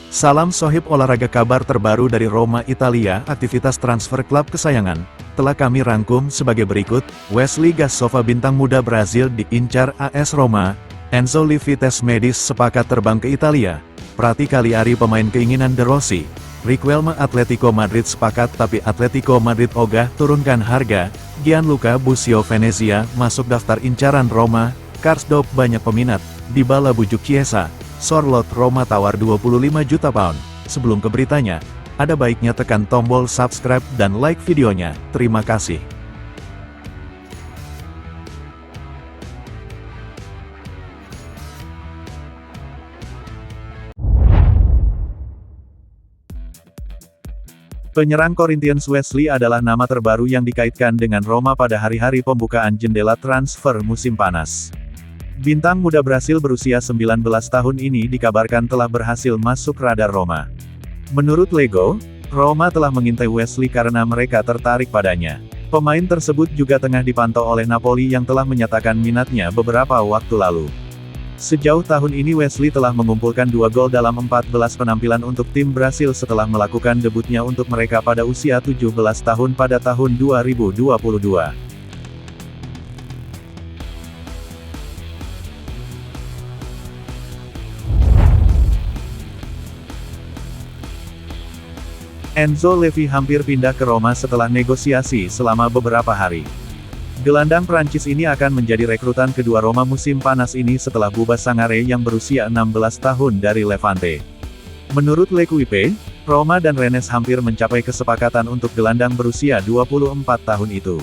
Salam sohib olahraga, kabar terbaru dari Roma, Italia. Aktivitas transfer klub kesayangan telah kami rangkum sebagai berikut. Wesley Gassova, bintang muda Brazil diincar AS Roma. Enzo Livites Medis sepakat terbang ke Italia. Prati Cagliari, pemain keinginan De Rossi. Riquelme, Atletico Madrid sepakat tapi Atletico Madrid ogah turunkan harga. Gianluca Busio, Venezia masuk daftar incaran Roma. Karsdorp, banyak peminat. Dybala bujuk Chiesa. Sorloth, Roma tawar 25 juta pound. Sebelum ke beritanya, ada baiknya tekan tombol subscribe dan like videonya. Terima kasih. Penyerang Corinthians Wesley adalah nama terbaru yang dikaitkan dengan Roma pada hari-hari pembukaan jendela transfer musim panas. Bintang muda Brasil berusia 19 tahun ini dikabarkan telah berhasil masuk radar Roma. Menurut Lego, Roma telah mengintai Wesley karena mereka tertarik padanya. Pemain tersebut juga tengah dipantau oleh Napoli yang telah menyatakan minatnya beberapa waktu lalu. Sejauh tahun ini Wesley telah mengumpulkan 2 gol dalam 14 penampilan untuk tim Brasil setelah melakukan debutnya untuk mereka pada usia 17 tahun pada tahun 2022. Enzo Levi hampir pindah ke Roma setelah negosiasi selama beberapa hari. Gelandang Prancis ini akan menjadi rekrutan kedua Roma musim panas ini setelah Buba Sangare yang berusia 16 tahun dari Levante. Menurut L'Equipe, Roma dan Rennes hampir mencapai kesepakatan untuk gelandang berusia 24 tahun itu.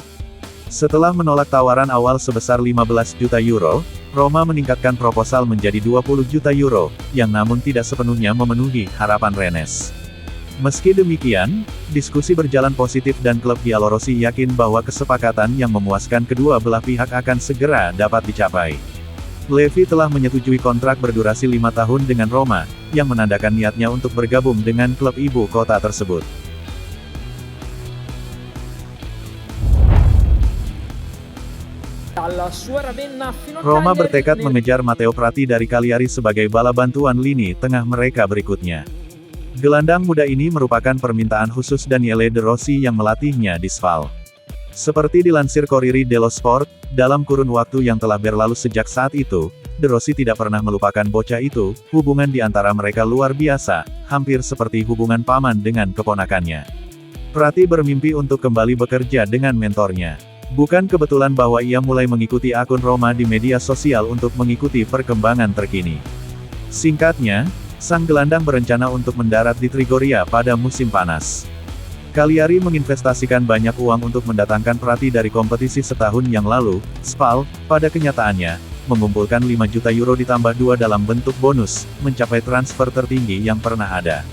Setelah menolak tawaran awal sebesar 15 juta euro, Roma meningkatkan proposal menjadi 20 juta euro, yang namun tidak sepenuhnya memenuhi harapan Rennes. Meski demikian, diskusi berjalan positif dan klub Giallorossi yakin bahwa kesepakatan yang memuaskan kedua belah pihak akan segera dapat dicapai. Levi telah menyetujui kontrak berdurasi 5 tahun dengan Roma, yang menandakan niatnya untuk bergabung dengan klub ibu kota tersebut. Roma bertekad mengejar Matteo Prati dari Cagliari sebagai bala bantuan lini tengah mereka berikutnya. Gelandang muda ini merupakan permintaan khusus Daniele De Rossi yang melatihnya di Spal. Seperti dilansir Corriere dello Sport, dalam kurun waktu yang telah berlalu sejak saat itu, De Rossi tidak pernah melupakan bocah itu. Hubungan di antara mereka luar biasa, hampir seperti hubungan paman dengan keponakannya. Prati bermimpi untuk kembali bekerja dengan mentornya. Bukan kebetulan bahwa ia mulai mengikuti akun Roma di media sosial untuk mengikuti perkembangan terkini. Singkatnya, sang gelandang berencana untuk mendarat di Trigoria pada musim panas. Cagliari menginvestasikan banyak uang untuk mendatangkan Prati dari kompetisi setahun yang lalu. Spal, pada kenyataannya, mengumpulkan 5 juta euro ditambah 2 dalam bentuk bonus, mencapai transfer tertinggi yang pernah ada.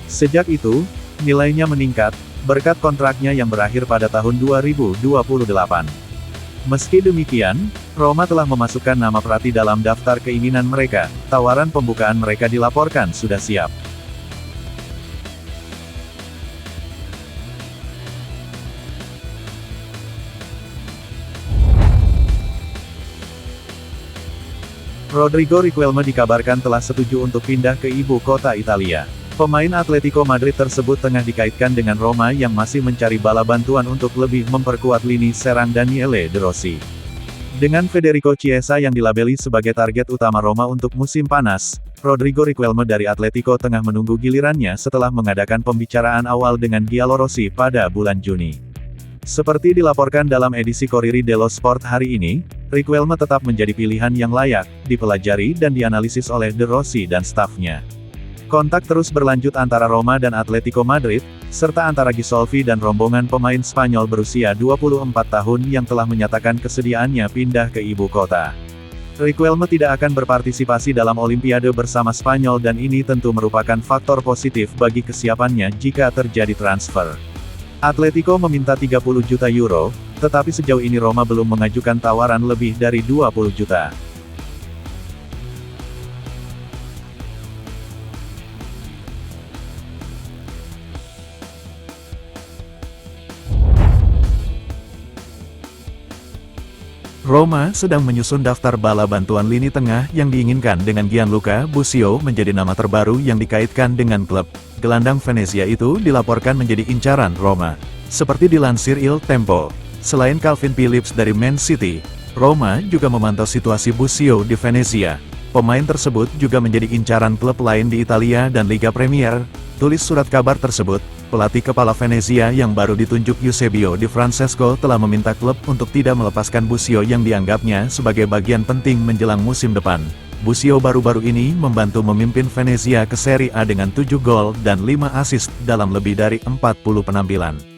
Sejak itu, nilainya meningkat, berkat kontraknya yang berakhir pada tahun 2028. Meski demikian, Roma telah memasukkan nama Prati dalam daftar keinginan mereka. Tawaran pembukaan mereka dilaporkan sudah siap. Rodrigo Riquelme dikabarkan telah setuju untuk pindah ke ibu kota Italia. Pemain Atletico Madrid tersebut tengah dikaitkan dengan Roma yang masih mencari bala bantuan untuk lebih memperkuat lini serang Daniele De Rossi. Dengan Federico Chiesa yang dilabeli sebagai target utama Roma untuk musim panas, Rodrigo Riquelme dari Atletico tengah menunggu gilirannya setelah mengadakan pembicaraan awal dengan Giallorossi pada bulan Juni. Seperti dilaporkan dalam edisi Corriere dello Sport hari ini, Riquelme tetap menjadi pilihan yang layak, dipelajari dan dianalisis oleh De Rossi dan stafnya. Kontak terus berlanjut antara Roma dan Atletico Madrid, serta antara Gisolfi dan rombongan pemain Spanyol berusia 24 tahun yang telah menyatakan kesediaannya pindah ke ibu kota. Riquelme tidak akan berpartisipasi dalam Olimpiade bersama Spanyol dan ini tentu merupakan faktor positif bagi kesiapannya jika terjadi transfer. Atletico meminta 30 juta euro, tetapi sejauh ini Roma belum mengajukan tawaran lebih dari 20 juta. Roma sedang menyusun daftar bala bantuan lini tengah yang diinginkan dengan Gianluca Busio menjadi nama terbaru yang dikaitkan dengan klub. Gelandang Venezia itu dilaporkan menjadi incaran Roma. Seperti dilansir Il Tempo, selain Calvin Phillips dari Man City, Roma juga memantau situasi Busio di Venezia. Pemain tersebut juga menjadi incaran klub lain di Italia dan Liga Premier. Tulis surat kabar tersebut, pelatih kepala Venezia yang baru ditunjuk Eusebio Di Francesco telah meminta klub untuk tidak melepaskan Busio yang dianggapnya sebagai bagian penting menjelang musim depan. Busio baru-baru ini membantu memimpin Venezia ke Serie A dengan 7 gol dan 5 assist dalam lebih dari 40 penampilan.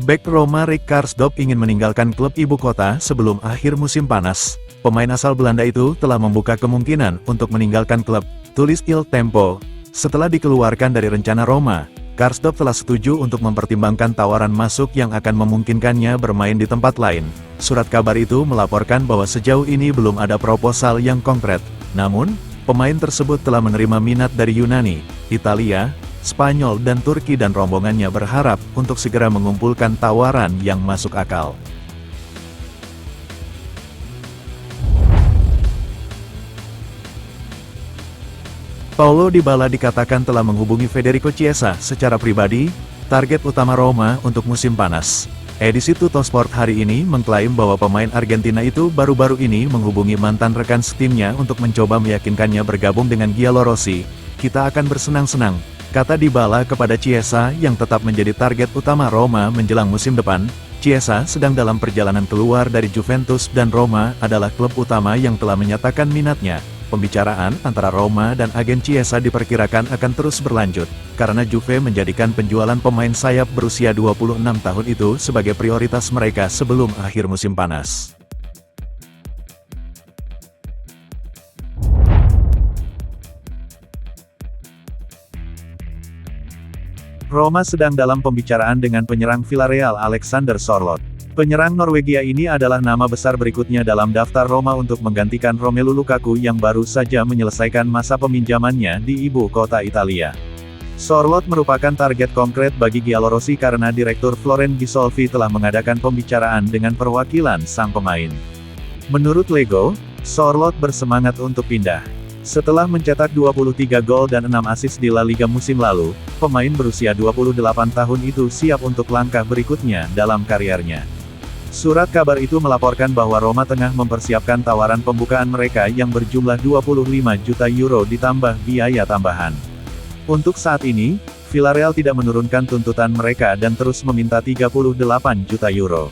Bek Roma Rick Karsdorp ingin meninggalkan klub ibu kota sebelum akhir musim panas. Pemain asal Belanda itu telah membuka kemungkinan untuk meninggalkan klub, tulis Il Tempo. Setelah dikeluarkan dari rencana Roma, Karsdorp telah setuju untuk mempertimbangkan tawaran masuk yang akan memungkinkannya bermain di tempat lain. Surat kabar itu melaporkan bahwa sejauh ini belum ada proposal yang konkret. Namun, pemain tersebut telah menerima minat dari Yunani, Italia, Spanyol dan Turki dan rombongannya berharap untuk segera mengumpulkan tawaran yang masuk akal. Paulo Dybala dikatakan telah menghubungi Federico Chiesa secara pribadi, target utama Roma untuk musim panas. Edisi Tuttosport hari ini mengklaim bahwa pemain Argentina itu baru-baru ini menghubungi mantan rekan setimnya untuk mencoba meyakinkannya bergabung dengan Giallorossi. Kita akan bersenang-senang, kata Dybala kepada Chiesa yang tetap menjadi target utama Roma menjelang musim depan. Chiesa sedang dalam perjalanan keluar dari Juventus dan Roma adalah klub utama yang telah menyatakan minatnya. Pembicaraan antara Roma dan agen Chiesa diperkirakan akan terus berlanjut, karena Juve menjadikan penjualan pemain sayap berusia 26 tahun itu sebagai prioritas mereka sebelum akhir musim panas. Roma sedang dalam pembicaraan dengan penyerang Villarreal Alexander Sørloth. Penyerang Norwegia ini adalah nama besar berikutnya dalam daftar Roma untuk menggantikan Romelu Lukaku yang baru saja menyelesaikan masa peminjamannya di ibu kota Italia. Sørloth merupakan target konkret bagi Giallorossi karena Direktur Florent Gisolfi telah mengadakan pembicaraan dengan perwakilan sang pemain. Menurut Lego, Sørloth bersemangat untuk pindah. Setelah mencetak 23 gol dan 6 assist di La Liga musim lalu, pemain berusia 28 tahun itu siap untuk langkah berikutnya dalam karirnya. Surat kabar itu melaporkan bahwa Roma tengah mempersiapkan tawaran pembukaan mereka yang berjumlah 25 juta euro ditambah biaya tambahan. Untuk saat ini, Villarreal tidak menurunkan tuntutan mereka dan terus meminta 38 juta euro.